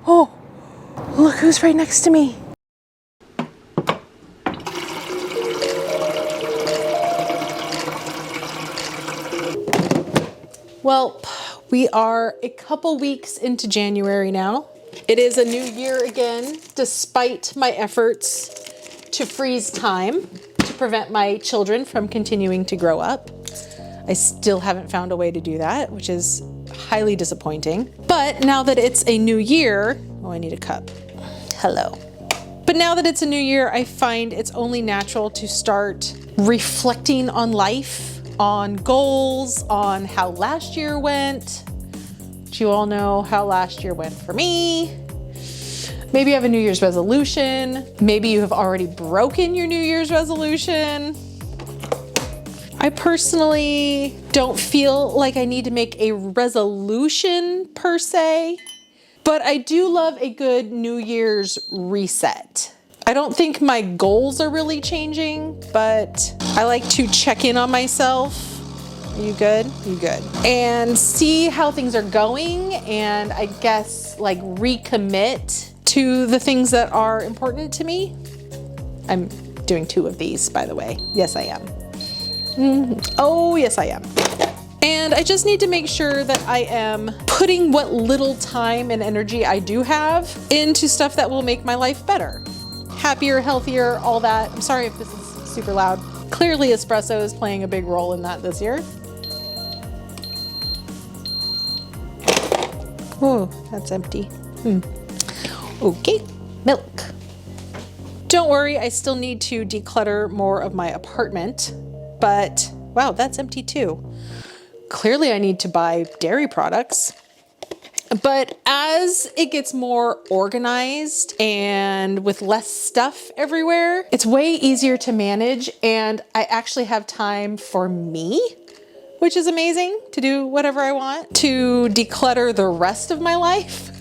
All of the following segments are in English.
Oh, look who's right next to me. Well, we are a couple weeks into January now. It is a new year again, despite my efforts to freeze time to prevent my children from continuing to grow up. I still haven't found a way to do that, which is highly disappointing. But now that it's a new year, oh, I need a cup. Hello. But now that it's a new year, I find it's only natural to start reflecting on life, on goals, on how last year went. Do you all know how last year went for me? Maybe you have a New Year's resolution. Maybe you have already broken your New Year's resolution. I personally don't feel like I need to make a resolution per se, but I do love a good New Year's reset. I don't think my goals are really changing, but I like to check in on myself. Are you good? You good? And see how things are going, and I guess like recommit to the things that are important to me. I'm doing 2 of these, by the way. Yes, I am. Oh, yes, I am. And I just need to make sure that I am putting what little time and energy I do have into stuff that will make my life better. Happier, healthier, all that. I'm sorry if this is super loud. Clearly espresso is playing a big role in that this year. Oh, that's empty. Okay, milk. Don't worry, I still need to declutter more of my apartment, but wow, that's empty too. Clearly I need to buy dairy products. But as it gets more organized and with less stuff everywhere, it's way easier to manage, and I actually have time for me, which is amazing, to do whatever I want, to declutter the rest of my life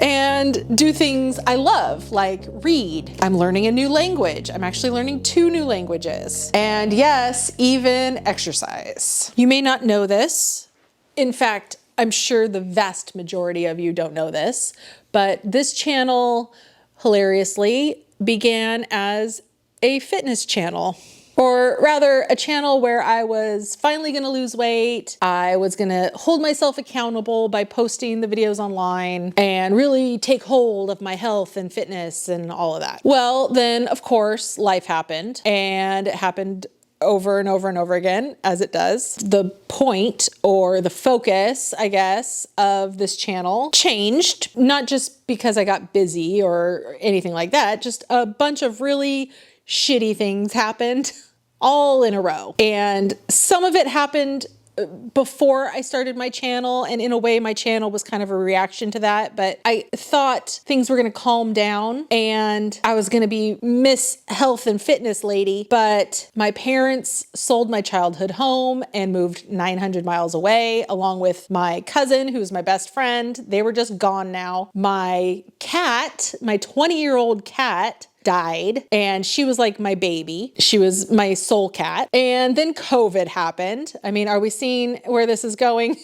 and do things I love, like read. I'm learning a new language. I'm actually learning 2 new languages. And yes, even exercise. You may not know this. In fact, I'm sure the vast majority of you don't know this, but this channel, hilariously, began as a fitness channel. Or rather, a channel where I was finally gonna lose weight. I was gonna hold myself accountable by posting the videos online and really take hold of my health and fitness and all of that. Well, then of course, life happened, and it happened over and over and over again, as it does. The point, or the focus, I guess, of this channel changed, not just because I got busy or anything like that, just a bunch of really shitty things happened all in a row. And some of it happened before I started my channel, and in a way my channel was kind of a reaction to that, but I thought things were gonna calm down and I was gonna be Miss Health and Fitness lady, but my parents sold my childhood home and moved 900 miles away, along with my cousin, who's my best friend. They were just gone now. My cat, my 20-year-old cat, died, and she was like my baby. She was my soul cat. And then COVID happened. I mean, are we seeing where this is going?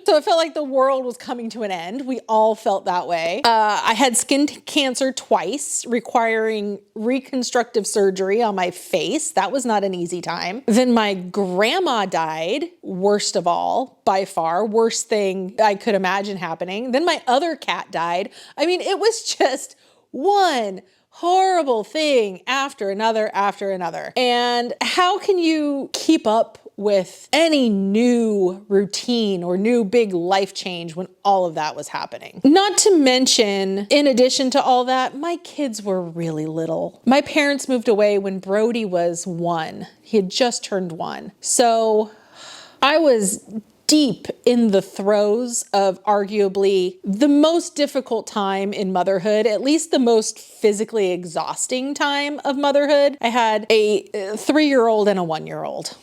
So it felt like the world was coming to an end. We all felt that way. I had skin cancer twice, requiring reconstructive surgery on my face. That was not an easy time. Then my grandma died, worst of all, by far, worst thing I could imagine happening. Then my other cat died. I mean, it was just one horrible thing after another after another. And how can you keep up with any new routine or new big life change when all of that was happening? Not to mention, in addition to all that, my kids were really little. My parents moved away when Brody was 1. He had just turned 1. So I was deep in the throes of arguably the most difficult time in motherhood, at least the most physically exhausting time of motherhood. I had a 3-year-old and a 1-year-old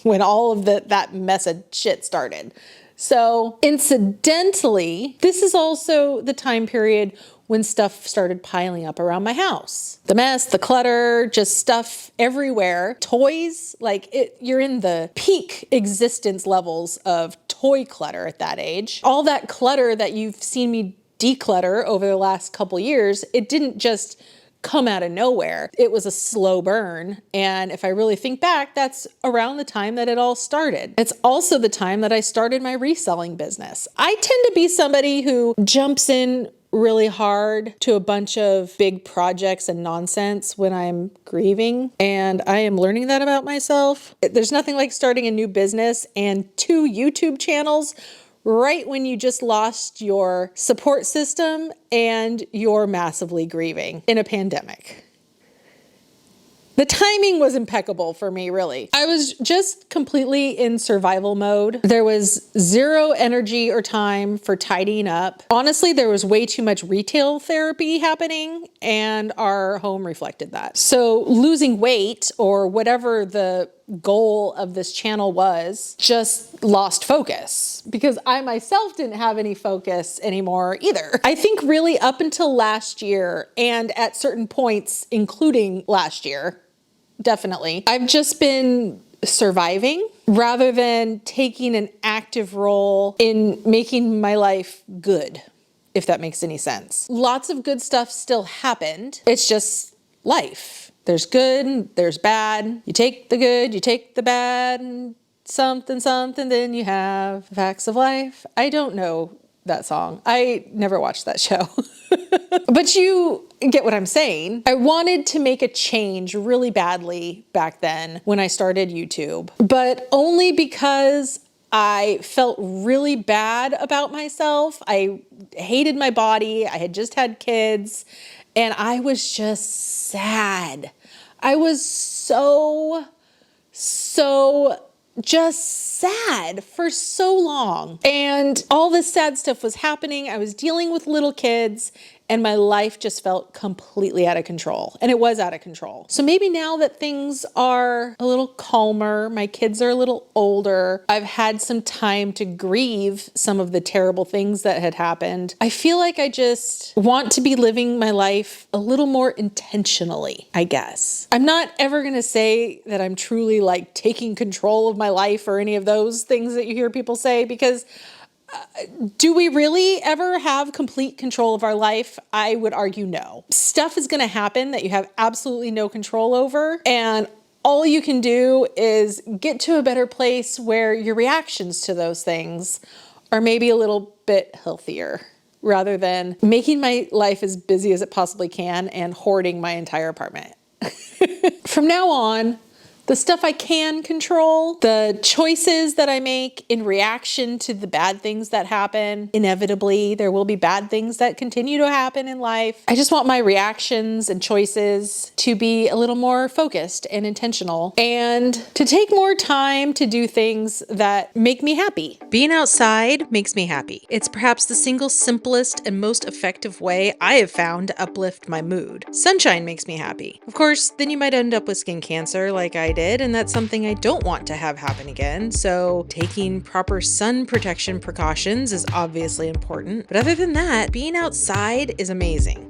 when all of that mess of shit started. So incidentally, this is also the time period when stuff started piling up around my house. The mess, the clutter, just stuff everywhere. Toys, like you're in the peak existence levels of toy clutter at that age. All that clutter that you've seen me declutter over the last couple years, it didn't just come out of nowhere. It was a slow burn. And if I really think back, that's around the time that it all started. It's also the time that I started my reselling business. I tend to be somebody who jumps in really hard to a bunch of big projects and nonsense when I'm grieving. And I am learning that about myself. There's nothing like starting a new business and 2 YouTube channels right when you just lost your support system and you're massively grieving in a pandemic. The timing was impeccable for me, really. I was just completely in survival mode. There was 0 energy or time for tidying up. Honestly, there was way too much retail therapy happening, and our home reflected that. So losing weight, or whatever the goal of this channel was, just lost focus because I myself didn't have any focus anymore either. I think really up until last year, and at certain points, including last year, definitely, I've just been surviving rather than taking an active role in making my life good, if that makes any sense. Lots of good stuff still happened. It's just life. There's good, there's bad. You take the good, you take the bad, and something, then you have facts of life. I don't know that song. I never watched that show. But you get what I'm saying. I wanted to make a change really badly back then when I started YouTube, but only because I felt really bad about myself. I hated my body. I had just had kids and I was just sad. I was so just sad for so long. And all this sad stuff was happening. I was dealing with little kids and my life just felt completely out of control. And it was out of control. So maybe now that things are a little calmer, my kids are a little older, I've had some time to grieve some of the terrible things that had happened. I feel like I just want to be living my life a little more intentionally, I guess. I'm not ever gonna say that I'm truly like taking control of my life or any of those things that you hear people say, because do we really ever have complete control of our life? I would argue no. Stuff is going to happen that you have absolutely no control over. And all you can do is get to a better place where your reactions to those things are maybe a little bit healthier, rather than making my life as busy as it possibly can and hoarding my entire apartment. From now on, the stuff I can control, the choices that I make in reaction to the bad things that happen, inevitably there will be bad things that continue to happen in life. I just want my reactions and choices to be a little more focused and intentional, and to take more time to do things that make me happy. Being outside makes me happy. It's perhaps the single simplest and most effective way I have found to uplift my mood. Sunshine makes me happy. Of course, then you might end up with skin cancer like I did, and that's something I don't want to have happen again, so taking proper sun protection precautions is obviously important. But other than that, being outside is amazing.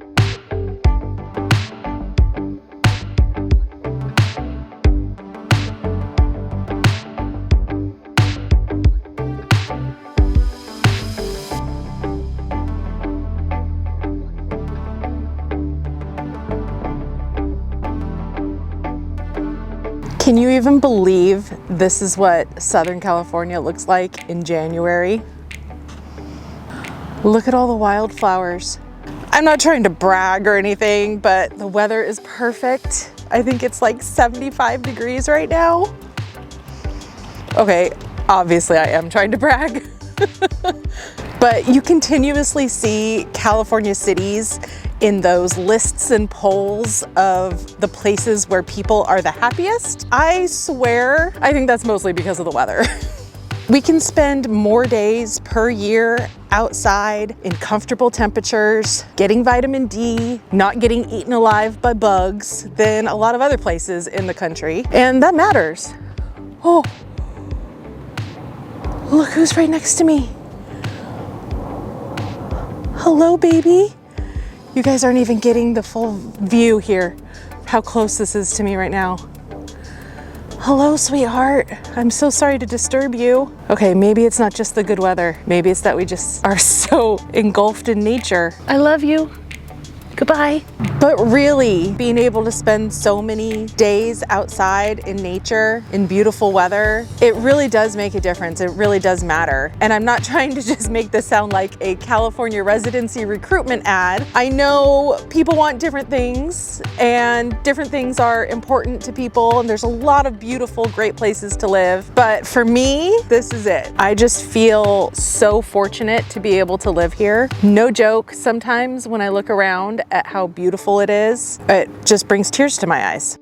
Can you even believe this is what Southern California looks like in January? Look at all the wildflowers. I'm not trying to brag or anything, but the weather is perfect. I think it's like 75 degrees right now. Okay, obviously I am trying to brag. But you continuously see California cities in those lists and polls of the places where people are the happiest. I swear, I think that's mostly because of the weather. We can spend more days per year outside in comfortable temperatures, getting vitamin D, not getting eaten alive by bugs than a lot of other places in the country. And that matters. Oh, look who's right next to me. Hello, baby. You guys aren't even getting the full view here, how close this is to me right now. Hello, sweetheart. I'm so sorry to disturb you. Okay, maybe it's not just the good weather. Maybe it's that we just are so engulfed in nature. I love you. Goodbye. But really, being able to spend so many days outside in nature, in beautiful weather, it really does make a difference. It really does matter. And I'm not trying to just make this sound like a California residency recruitment ad. I know people want different things, and different things are important to people, and there's a lot of beautiful, great places to live. But for me, this is it. I just feel so fortunate to be able to live here. No joke, sometimes when I look around at how beautiful it is, it just brings tears to my eyes.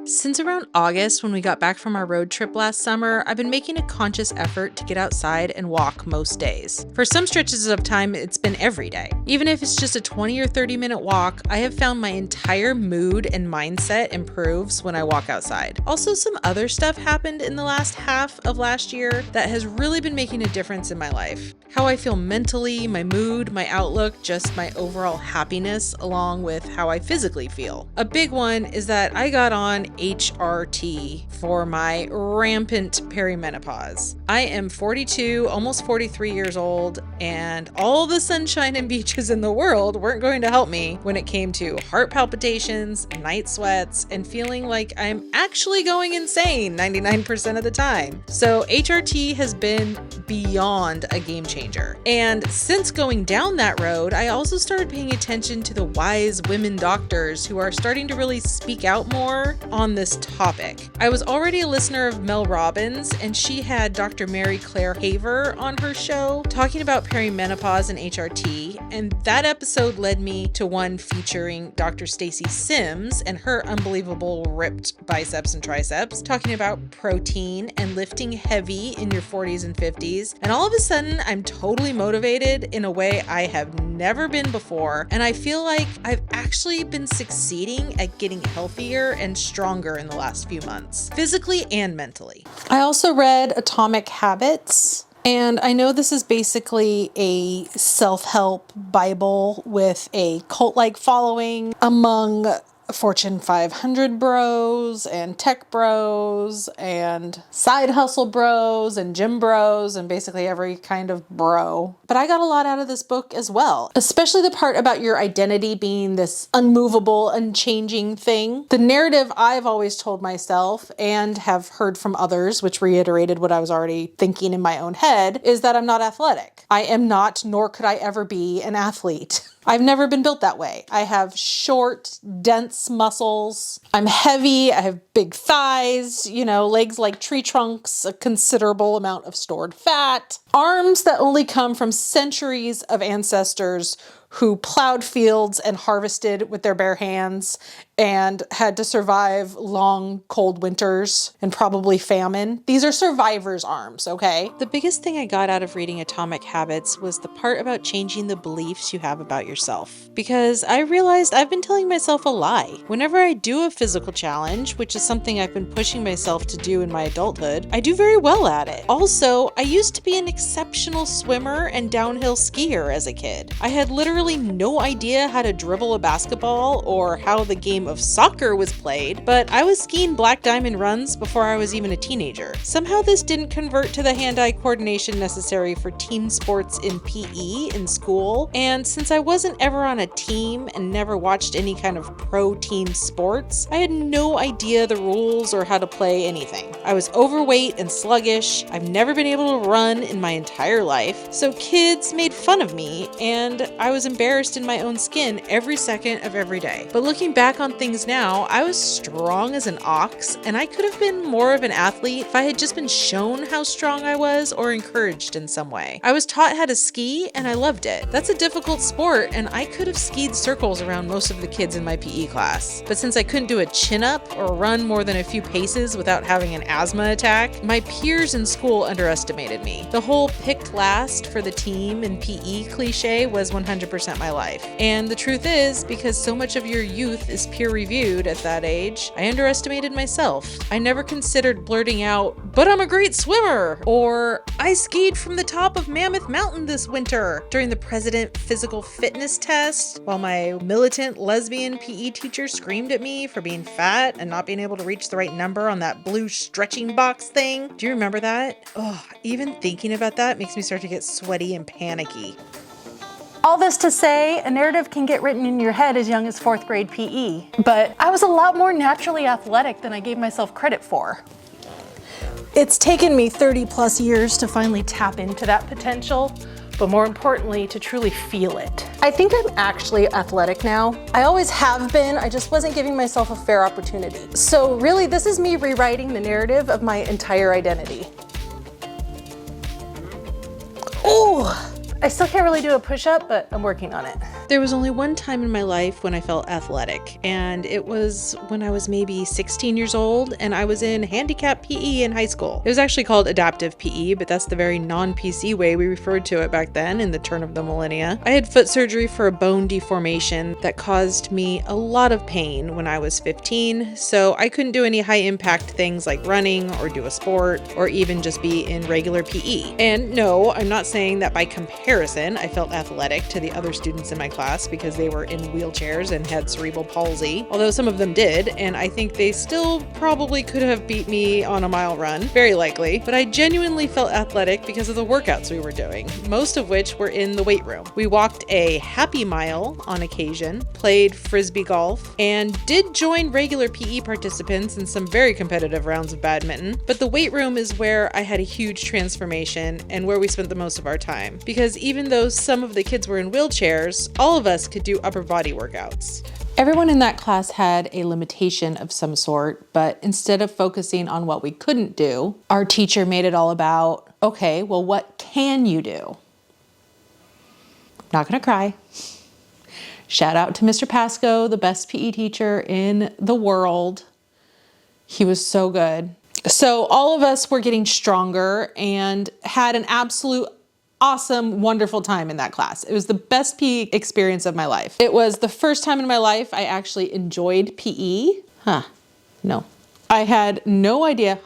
Since around August, when we got back from our road trip last summer, I've been making a conscious effort to get outside and walk most days. For some stretches of time, it's been every day. Even if it's just a 20 or 30-minute walk, I have found my entire mood and mindset improves when I walk outside. Also, some other stuff happened in the last half of last year that has really been making a difference in my life. How I feel mentally, my mood, my outlook, just my overall happiness, along with how I physically feel. A big one is that I got on HRT for my rampant perimenopause. I am 42, almost 43 years old, and all the sunshine and beaches in the world weren't going to help me when it came to heart palpitations, night sweats, and feeling like I'm actually going insane 99% of the time. So HRT has been beyond a game changer. And since going down that road, I also started paying attention to the wise women doctors who are starting to really speak out more on this topic. I was already a listener of Mel Robbins, and she had Dr. Mary Claire Haver on her show talking about perimenopause and HRT, and that episode led me to one featuring Dr. Stacy Sims and her unbelievable ripped biceps and triceps, talking about protein and lifting heavy in your 40s and 50s. And all of a sudden, I'm totally motivated in a way I have never been before, and I feel like I've actually been succeeding at getting healthier and stronger in the last few months, physically and mentally. I also read Atomic Habits, and I know this is basically a self-help Bible with a cult-like following among Fortune 500 bros and tech bros and side hustle bros and gym bros and basically every kind of bro. But I got a lot out of this book as well, especially the part about your identity being this unmovable, unchanging thing. The narrative I've always told myself and have heard from others, which reiterated what I was already thinking in my own head, is that I'm not athletic. I am not, nor could I ever be, an athlete. I've never been built that way. I have short, dense muscles. I'm heavy. I have big thighs, legs like tree trunks, a considerable amount of stored fat, arms that only come from centuries of ancestors who plowed fields and harvested with their bare hands and had to survive long, cold winters and probably famine. These are survivors' arms, okay? The biggest thing I got out of reading Atomic Habits was the part about changing the beliefs you have about yourself. Because I realized I've been telling myself a lie. Whenever I do a physical challenge, which is something I've been pushing myself to do in my adulthood, I do very well at it. Also, I used to be an exceptional swimmer and downhill skier as a kid. I had literally no idea how to dribble a basketball or how the game of soccer was played, but I was skiing black diamond runs before I was even a teenager. Somehow this didn't convert to the hand-eye coordination necessary for team sports in PE in school, and since I wasn't ever on a team and never watched any kind of pro team sports, I had no idea the rules or how to play anything. I was overweight and sluggish. I've never been able to run in my entire life, so kids made fun of me, and I was embarrassed in my own skin every second of every day. But looking back on things now, I was strong as an ox, and I could have been more of an athlete if I had just been shown how strong I was or encouraged in some way. I was taught how to ski, and I loved it. That's a difficult sport, and I could have skied circles around most of the kids in my PE class. But since I couldn't do a chin-up or run more than a few paces without having an asthma attack, my peers in school underestimated me. The whole picked last for the team in PE cliche was 100% 100% my life. And the truth is, because so much of your youth is peer-reviewed at that age, I underestimated myself. I never considered blurting out, "But I'm a great swimmer," or "I skied from the top of Mammoth Mountain this winter," during the President Physical Fitness test, while my militant lesbian PE teacher screamed at me for being fat and not being able to reach the right number on that blue stretching box thing. Do you remember that? Oh, even thinking about that makes me start to get sweaty and panicky. All this to say, a narrative can get written in your head as young as 4th grade PE. But I was a lot more naturally athletic than I gave myself credit for. It's taken me 30 plus years to finally tap into that potential, but more importantly, to truly feel it. I think I'm actually athletic now. I always have been, I just wasn't giving myself a fair opportunity. So really, this is me rewriting the narrative of my entire identity. Ooh! I still can't really do a push-up, but I'm working on it. There was only one time in my life when I felt athletic, and it was when I was maybe 16 years old and I was in handicap PE in high school. It was actually called adaptive PE, but that's the very non-PC way we referred to it back then in the turn of the millennia. I had foot surgery for a bone deformation that caused me a lot of pain when I was 15, so I couldn't do any high-impact things like running or do a sport or even just be in regular PE. And no, I'm not saying that by comparison I felt athletic to the other students in my class because they were in wheelchairs and had cerebral palsy, although some of them did, and I think they still probably could have beat me on a mile run, very likely, but I genuinely felt athletic because of the workouts we were doing, most of which were in the weight room. We walked a happy mile on occasion, played frisbee golf, and did join regular PE participants in some very competitive rounds of badminton, but the weight room is where I had a huge transformation and where we spent the most of our time, because even though some of the kids were in wheelchairs, all of us could do upper body workouts. Everyone in that class had a limitation of some sort, but instead of focusing on what we couldn't do, our teacher made it all about, okay, well, what can you do? Not gonna cry. Shout out to Mr. Pasco, the best PE teacher in the world. He was so good. So all of us were getting stronger and had an absolute awesome, wonderful time in that class. It was the best PE experience of my life. It was the first time in my life I actually enjoyed PE. No. I had no idea.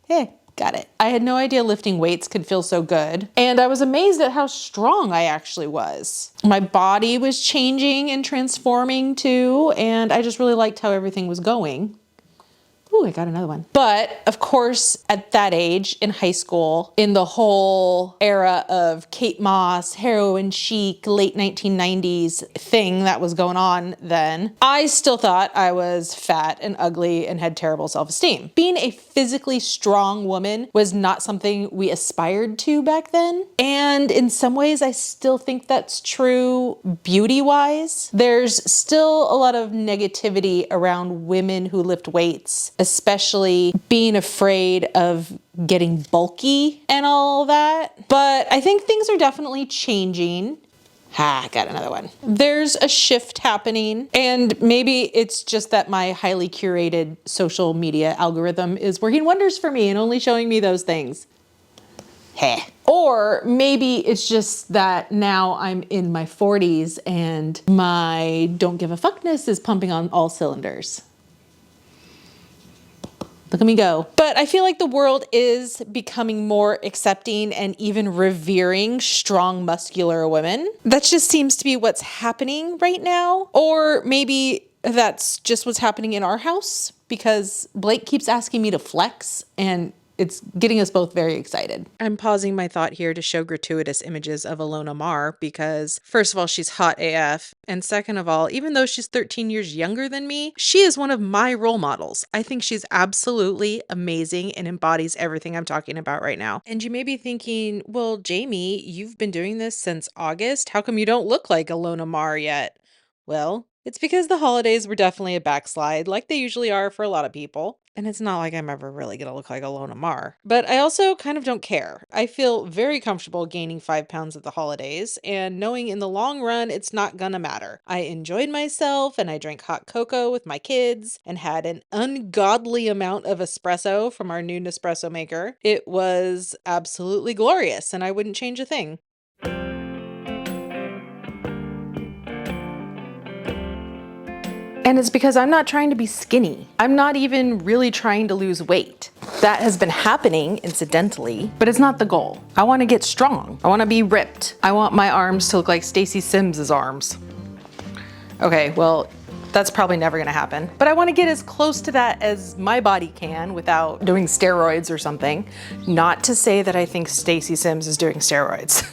Hey, got it. I had no idea lifting weights could feel so good. And I was amazed at how strong I actually was. My body was changing and transforming too, and I just really liked how everything was going. Ooh, I got another one. But of course, at that age in high school, in the whole era of Kate Moss, heroin chic, late 1990s thing that was going on then, I still thought I was fat and ugly and had terrible self-esteem. Being a physically strong woman was not something we aspired to back then. And in some ways, I still think that's true beauty-wise. There's still a lot of negativity around women who lift weights, especially being afraid of getting bulky and all that. But I think things are definitely changing. Got another one. There's a shift happening, and maybe it's just that my highly curated social media algorithm is working wonders for me and only showing me those things. Or maybe it's just that now I'm in my 40s and my don't give a fuckness is pumping on all cylinders. Look at me go. But I feel like the world is becoming more accepting and even revering strong, muscular women. That just seems to be what's happening right now. Or maybe that's just what's happening in our house because Blake keeps asking me to flex and it's getting us both very excited. I'm pausing my thought here to show gratuitous images of Alona Mar because, first of all, she's hot AF. And second of all, even though she's 13 years younger than me, she is one of my role models. I think she's absolutely amazing and embodies everything I'm talking about right now. And you may be thinking, well, Jamie, you've been doing this since August. How come you don't look like Alona Mar yet? Well, it's because the holidays were definitely a backslide, like they usually are for a lot of people. And it's not like I'm ever really going to look like Alona Mar. But I also kind of don't care. I feel very comfortable gaining 5 pounds at the holidays and knowing in the long run it's not gonna matter. I enjoyed myself and I drank hot cocoa with my kids and had an ungodly amount of espresso from our new Nespresso maker. It was absolutely glorious and I wouldn't change a thing. And it's because I'm not trying to be skinny. I'm not even really trying to lose weight. That has been happening incidentally, but it's not the goal. I want to get strong. I want to be ripped. I want my arms to look like Stacy Sims' arms. Okay, well, that's probably never gonna happen. But I want to get as close to that as my body can without doing steroids or something. Not to say that I think Stacy Sims is doing steroids.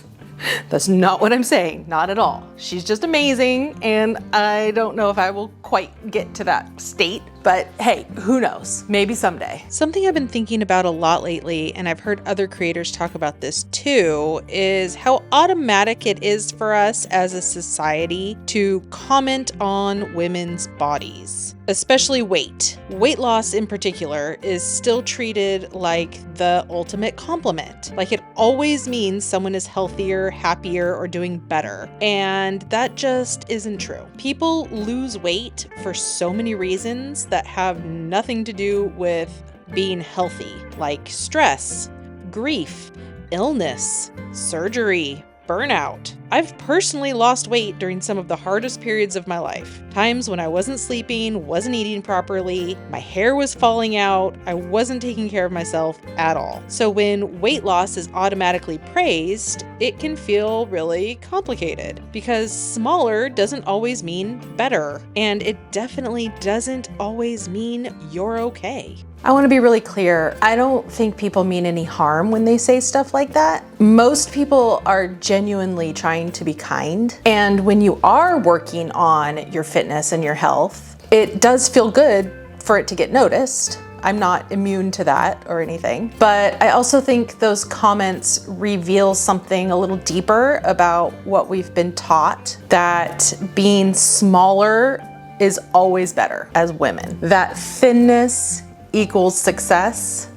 That's not what I'm saying, not at all. She's just amazing, and I don't know if I will quite get to that state, but hey, who knows? Maybe someday. Something I've been thinking about a lot lately, and I've heard other creators talk about this too, is how automatic it is for us as a society to comment on women's bodies, especially weight. Weight loss in particular is still treated like the ultimate compliment. Like it always means someone is healthier, happier, or doing better. And that just isn't true. People lose weight for so many reasons that have nothing to do with being healthy, like stress, grief, illness, surgery, burnout. I've personally lost weight during some of the hardest periods of my life. Times when I wasn't sleeping, wasn't eating properly, my hair was falling out, I wasn't taking care of myself at all. So when weight loss is automatically praised, it can feel really complicated because smaller doesn't always mean better, and it definitely doesn't always mean you're okay. I want to be really clear. I don't think people mean any harm when they say stuff like that. Most people are genuinely trying to be kind. And when you are working on your fitness and your health, it does feel good for it to get noticed. I'm not immune to that or anything. But I also think those comments reveal something a little deeper about what we've been taught, that being smaller is always better as women. That thinness equals success,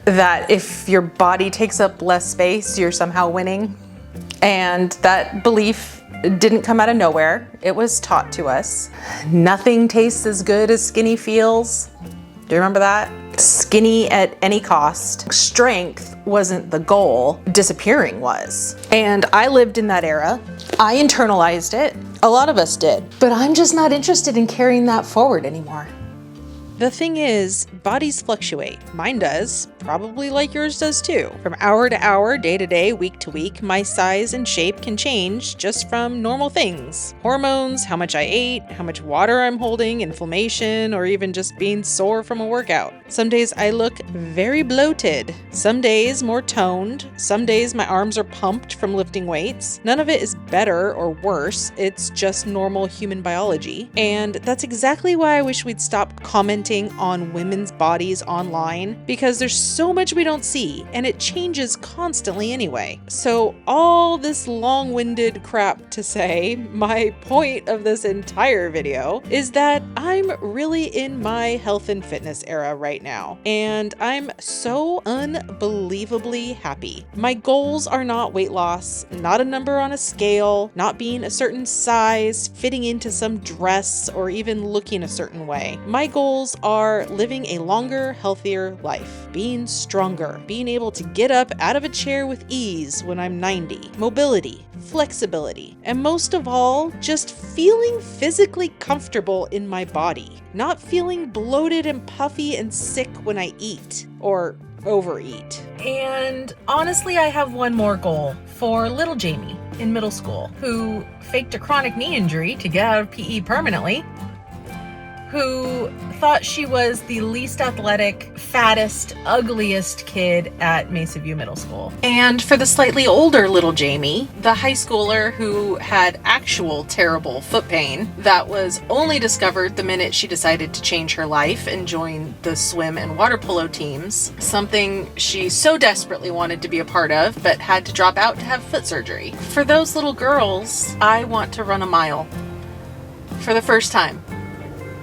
that if your body takes up less space, you're somehow winning. And that belief didn't come out of nowhere. It was taught to us. Nothing tastes as good as skinny feels. Do you remember that? Skinny at any cost. Strength wasn't the goal, disappearing was. And I lived in that era. I internalized it. A lot of us did. But I'm just not interested in carrying that forward anymore. The thing is, bodies fluctuate. Mine does, probably like yours does too. From hour to hour, day to day, week to week, my size and shape can change just from normal things. Hormones, how much I ate, how much water I'm holding, inflammation, or even just being sore from a workout. Some days I look very bloated. Some days more toned. Some days my arms are pumped from lifting weights. None of it is better or worse. It's just normal human biology. And that's exactly why I wish we'd stop commenting on women's bodies online, because there's so much we don't see and it changes constantly anyway. So all this long-winded crap to say, my point of this entire video is that I'm really in my health and fitness era right now, and I'm so unbelievably happy. My goals are not weight loss, not a number on a scale, not being a certain size, fitting into some dress, or even looking a certain way. My goals are living a longer, healthier life, being stronger, being able to get up out of a chair with ease when I'm 90, mobility, flexibility, and most of all, just feeling physically comfortable in my body, not feeling bloated and puffy and sick when I eat or overeat. And honestly, I have one more goal for little Jamie in middle school, who faked a chronic knee injury to get out of PE permanently, who thought she was the least athletic, fattest, ugliest kid at Mesa View Middle School. And for the slightly older little Jamie, the high schooler who had actual terrible foot pain that was only discovered the minute she decided to change her life and join the swim and water polo teams, something she so desperately wanted to be a part of but had to drop out to have foot surgery. For those little girls, I want to run a mile for the first time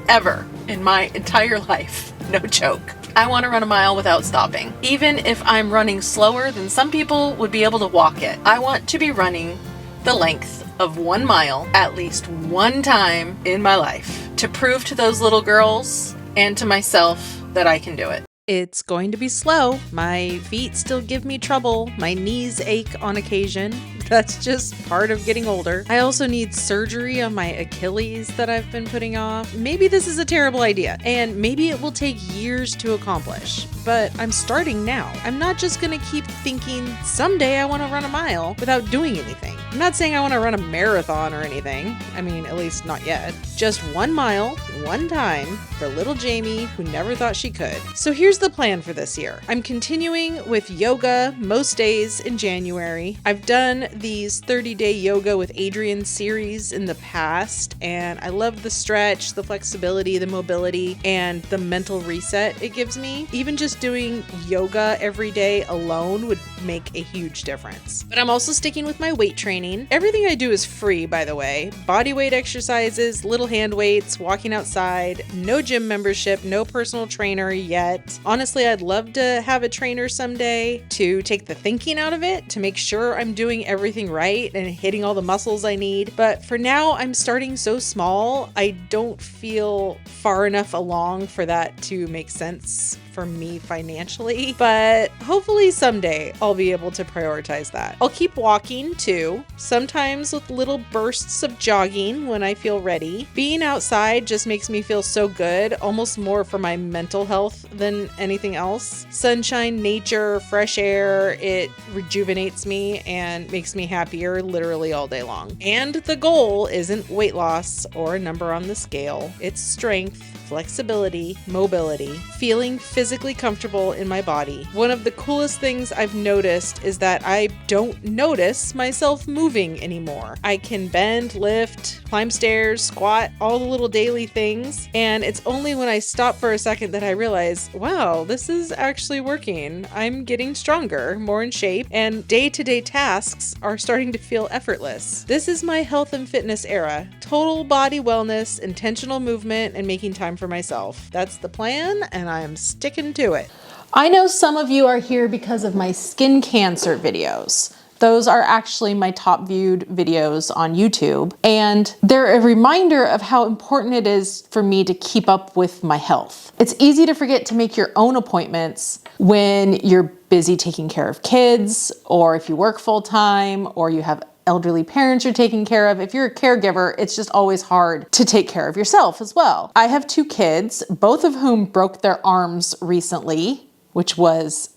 ever in my entire life. No joke. I want to run a mile without stopping. Even if I'm running slower than some people would be able to walk it. I want to be running the length of 1 mile at least one time in my life to prove to those little girls and to myself that I can do it. It's going to be slow. My feet still give me trouble. My knees ache on occasion. That's just part of getting older. I also need surgery on my Achilles that I've been putting off. Maybe this is a terrible idea, and maybe it will take years to accomplish, but I'm starting now. I'm not just gonna keep thinking someday I wanna run a mile without doing anything. I'm not saying I wanna run a marathon or anything. I mean, at least not yet. Just 1 mile, one time for little Jamie who never thought she could. So here's the plan for this year. I'm continuing with yoga most days in January. I've done these 30-day yoga with Adriene series in the past, and I love the stretch, the flexibility, the mobility, and the mental reset it gives me. Even just doing yoga every day alone would make a huge difference. But I'm also sticking with my weight training. Everything I do is free, by the way. Body weight exercises, little hand weights, walking outside, no gym membership, no personal trainer yet. Honestly, I'd love to have a trainer someday to take the thinking out of it, to make sure I'm doing everything right and hitting all the muscles I need. But for now, I'm starting so small, I don't feel far enough along for that to make sense for me financially, but hopefully someday I'll be able to prioritize that. I'll keep walking too, sometimes with little bursts of jogging when I feel ready. Being outside just makes me feel so good, almost more for my mental health than anything else. Sunshine, nature, fresh air, it rejuvenates me and makes me happier literally all day long. And the goal isn't weight loss or a number on the scale, it's strength, flexibility, mobility, feeling physically comfortable in my body. One of the coolest things I've noticed is that I don't notice myself moving anymore. I can bend, lift, climb stairs, squat, all the little daily things, and it's only when I stop for a second that I realize, wow, this is actually working. I'm getting stronger, more in shape, and day-to-day tasks are starting to feel effortless. This is my health and fitness era. Total body wellness, intentional movement, and making time for myself. That's the plan, and I'm sticking to it. I know some of you are here because of my skin cancer videos. Those are actually my top viewed videos on YouTube, and they're a reminder of how important it is for me to keep up with my health. It's easy to forget to make your own appointments when you're busy taking care of kids, or if you work full time, or you have elderly parents you're taking care of. If you're a caregiver, it's just always hard to take care of yourself as well. I have 2 kids, both of whom broke their arms recently, which was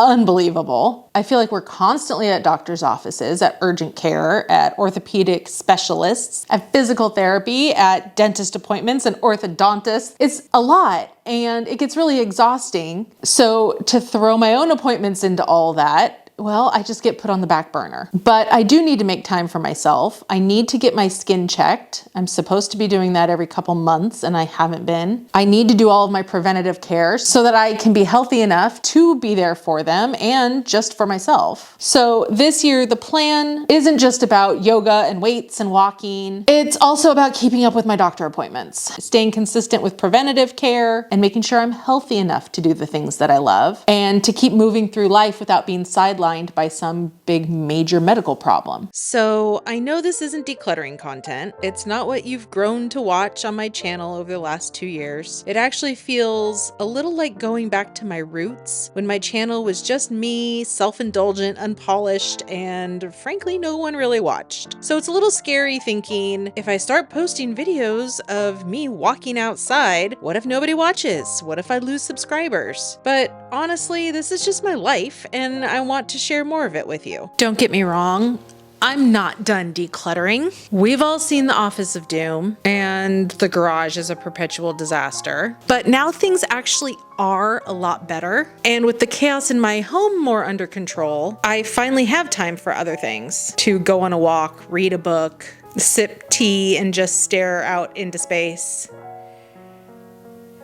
unbelievable. I feel like we're constantly at doctor's offices, at urgent care, at orthopedic specialists, at physical therapy, at dentist appointments and orthodontists. It's a lot and it gets really exhausting. So to throw my own appointments into all that, well, I just get put on the back burner. But I do need to make time for myself. I need to get my skin checked. I'm supposed to be doing that every couple months and I haven't been. I need to do all of my preventative care so that I can be healthy enough to be there for them and just for myself. So this year, the plan isn't just about yoga and weights and walking. It's also about keeping up with my doctor appointments, staying consistent with preventative care and making sure I'm healthy enough to do the things that I love and to keep moving through life without being sidelined by some big major medical problem. So I know this isn't decluttering content. It's not what you've grown to watch on my channel over the last 2 years. It actually feels a little like going back to my roots when my channel was just me, self-indulgent, unpolished, and frankly, no one really watched. So it's a little scary thinking, if I start posting videos of me walking outside, what if nobody watches? What if I lose subscribers? But honestly, this is just my life, and I want to share more of it with you. Don't get me wrong, I'm not done decluttering. We've all seen The Office of Doom, and the garage is a perpetual disaster. But now things actually are a lot better. And with the chaos in my home more under control, I finally have time for other things. To go on a walk, read a book, sip tea, and just stare out into space.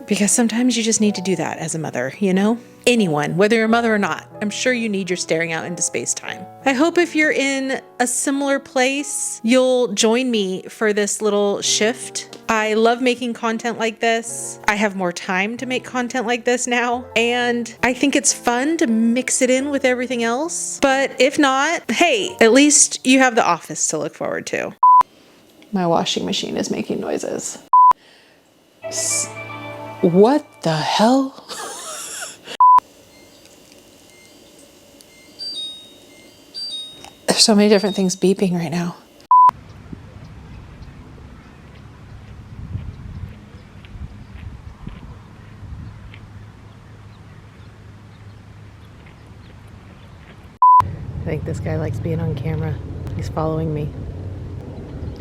Because sometimes you just need to do that as a mother, you know? Anyone, whether you're a mother or not, I'm sure you need your staring out into space time. I hope if you're in a similar place, you'll join me for this little shift. I love making content like this. I have more time to make content like this now, and I think it's fun to mix it in with everything else. But if not, hey, at least you have The Office to look forward to. My washing machine is making noises. What the hell? There's so many different things beeping right now. I think this guy likes being on camera. He's following me.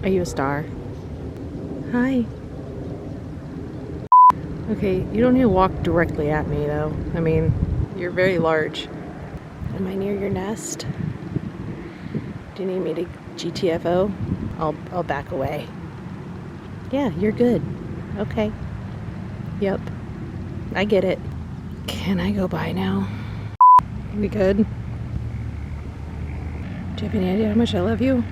Are you a star? Hi. Okay, you don't need to walk directly at me though. I mean, you're very large. Am I near your nest? Do you need me to GTFO? I'll back away. Yeah, you're good. Okay. Yep. I get it. Can I go by now? We good? Do you have any idea how much I love you?